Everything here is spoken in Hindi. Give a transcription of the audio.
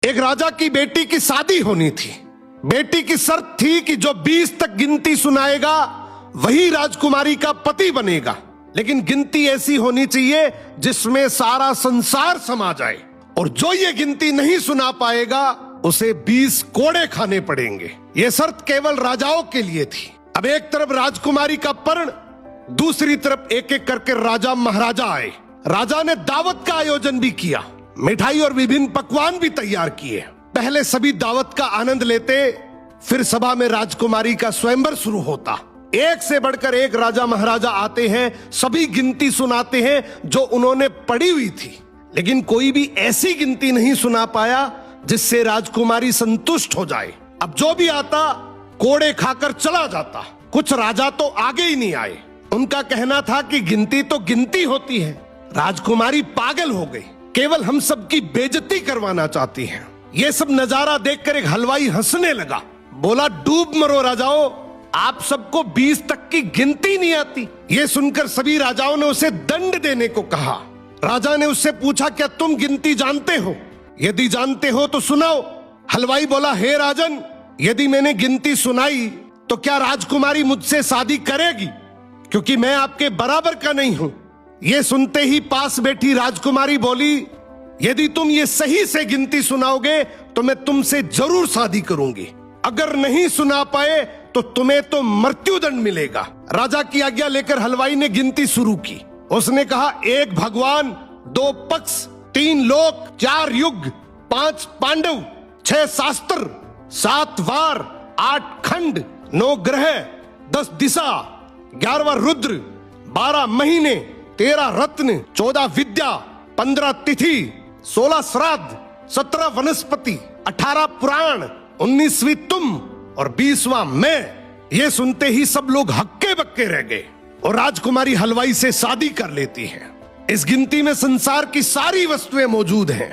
एक राजा की बेटी की शादी होनी थी। बेटी की शर्त थी कि जो 20 तक गिनती सुनाएगा वही राजकुमारी का पति बनेगा, लेकिन गिनती ऐसी होनी चाहिए जिसमें सारा संसार समा जाए, और जो ये गिनती नहीं सुना पाएगा उसे 20 कोड़े खाने पड़ेंगे। ये शर्त केवल राजाओं के लिए थी। अब एक तरफ राजकुमारी का पर्ण, दूसरी तरफ एक एक करके राजा महाराजा आए। राजा ने दावत का आयोजन भी किया, मिठाई और विभिन्न पकवान भी तैयार किए। पहले सभी दावत का आनंद लेते, फिर सभा में राजकुमारी का स्वयंवर शुरू होता। एक से बढ़कर एक राजा महाराजा आते हैं, सभी गिनती सुनाते हैं जो उन्होंने पढ़ी हुई थी, लेकिन कोई भी ऐसी गिनती नहीं सुना पाया जिससे राजकुमारी संतुष्ट हो जाए। अब जो भी आता कोड़े खाकर चला जाता। कुछ राजा तो आगे ही नहीं आए। उनका कहना था कि गिनती तो गिनती होती है, राजकुमारी पागल हो गई, केवल हम सबकी बेइज्जती करवाना चाहती हैं। ये सब नजारा देखकर एक हलवाई हंसने लगा, बोला, डूब मरो राजाओं, आप सबको 20 तक की गिनती नहीं आती। ये सुनकर सभी राजाओं ने उसे दंड देने को कहा। राजा ने उससे पूछा, क्या तुम गिनती जानते हो? यदि जानते हो तो सुनाओ। हलवाई बोला, हे राजन, यदि मैंने गिनती सुनाई तो क्या राजकुमारी मुझसे शादी करेगी, क्योंकि मैं आपके बराबर का नहीं हूं। ये सुनते ही पास बैठी राजकुमारी बोली, यदि तुम ये सही से गिनती सुनाओगे तो मैं तुमसे जरूर शादी करूंगी, अगर नहीं सुना पाए तो तुम्हें तो मृत्युदंड मिलेगा। राजा की आज्ञा लेकर हलवाई ने गिनती शुरू की। उसने कहा, 1 भगवान, 2 पक्ष, 3 लोक, 4 युग, 5 पांडव, 6 शास्त्र, 7 वार, 8 खंड, 9 ग्रह, 10 दिशा, 11वां रुद्र, 12 महीने, 13 रत्न, 14 विद्या, 15 तिथि, 16 श्राद्ध, 17 वनस्पति, 18 पुराण, 19वीं तुम और 20वां मैं। ये सुनते ही सब लोग हक्के बक्के रह गए और राजकुमारी हलवाई से शादी कर लेती है। इस गिनती में संसार की सारी वस्तुएं मौजूद हैं।